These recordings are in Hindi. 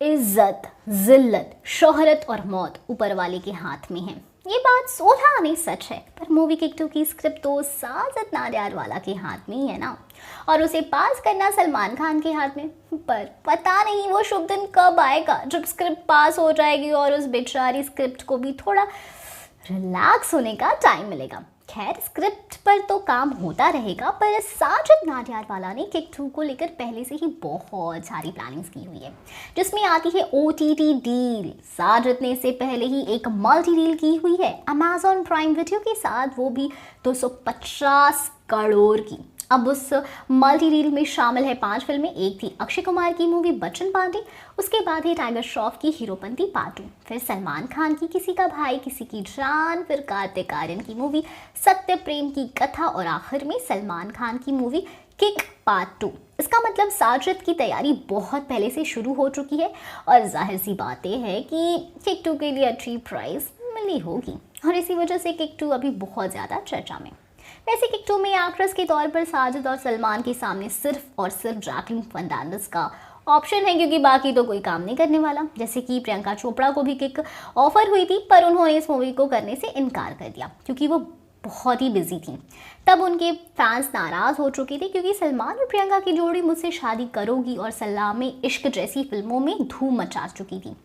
इज्जत, जिल्लत, शोहरत और मौत ऊपर वाले के हाथ में है। ये बात 16 आने सच है, पर मूवी किक 2 की स्क्रिप्ट तो साजिद नाडियाडवाला के हाथ में ही है ना, और उसे पास करना सलमान खान के हाथ में। पर पता नहीं वो शुभ दिन कब आएगा जब स्क्रिप्ट पास हो जाएगी और उस बेचारी स्क्रिप्ट को भी थोड़ा रिलैक्स होने का टाइम मिलेगा। खैर, स्क्रिप्ट पर तो काम होता रहेगा, पर साजिद नाडियाडवाला ने किक 2 को लेकर पहले से ही बहुत सारी प्लानिंग्स की हुई है, जिसमें आती है OTT डील। साजिद ने इससे पहले ही एक मल्टी डील की हुई है अमेजॉन प्राइम वीडियो के साथ, वो भी 250 करोड़ की। अब उस मल्टी डील में शामिल है 5 फिल्में। एक थी अक्षय कुमार की मूवी बच्चन पांडे, उसके बाद है टाइगर श्रॉफ की हीरोपंती पार्ट 2, फिर सलमान खान की किसी का भाई किसी की जान, फिर कार्तिक आर्यन की मूवी सत्य प्रेम की कथा, और आखिर में सलमान खान की मूवी किक पार्ट 2। इसका मतलब साजिद की तैयारी बहुत पहले से शुरू हो चुकी है, और जाहिर सी बात है कि किक 2 के लिए अच्छी प्राइस मिली होगी, और इसी वजह से किक 2 अभी बहुत ज़्यादा चर्चा में। वैसे किक 2 में एक्ट्रेस के तौर पर साजिद और सलमान के सामने सिर्फ और सिर्फ जैकलीन फर्नांडिस का ऑप्शन है, क्योंकि बाकी तो कोई काम नहीं करने वाला। जैसे कि प्रियंका चोपड़ा को भी किक ऑफर हुई थी, पर उन्होंने इस मूवी को करने से इनकार कर दिया क्योंकि वो बहुत ही बिजी थी। तब उनके फैंस नाराज़ हो चुके थे, क्योंकि सलमान और प्रियंका की जोड़ी मुझसे शादी करोगी और सलामे इश्क जैसी फिल्मों में धूम मचा चुकी थी।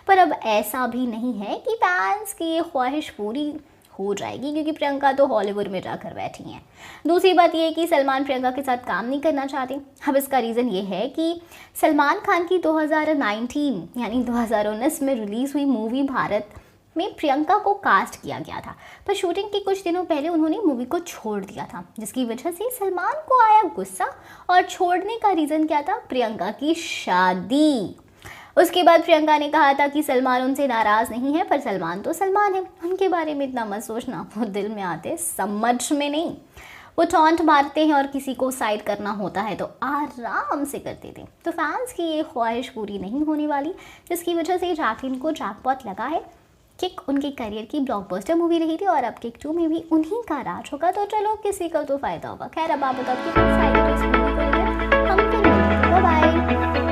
पर अब ऐसा भी नहीं है कि फैंस की ये ख्वाहिश पूरी हो जाएगी, क्योंकि प्रियंका तो हॉलीवुड में जाकर बैठी हैं। दूसरी बात यह है कि सलमान प्रियंका के साथ काम नहीं करना चाहते। अब इसका रीज़न ये है कि सलमान खान की 2019 यानी 2019 में रिलीज़ हुई मूवी भारत में प्रियंका को कास्ट किया गया था, पर शूटिंग के कुछ दिनों पहले उन्होंने मूवी को छोड़ दिया था, जिसकी वजह से सलमान को आया गुस्सा। और छोड़ने का रीज़न क्या था? प्रियंका की शादी। उसके बाद प्रियंका ने कहा था कि सलमान उनसे नाराज़ नहीं है, पर सलमान तो सलमान है, उनके बारे में इतना मत सोचना, वो दिल में आते समझ में नहीं। वो टॉन्ट मारते हैं और किसी को साइड करना होता है तो आराम से करते थे। तो फैंस की ये ख्वाहिश पूरी नहीं होने वाली, जिसकी वजह से जैकलीन को जैकपॉट लगा है। किक उनके करियर की ब्लॉकबस्टर मूवी रही थी, और अब किक 2 में भी उन्हीं का राज होगा, तो चलो किसी का तो फ़ायदा होगा। खैर, अब आप बताओ कि इस मूवी को लेकर हम फिर मिलेंगे। Bye bye.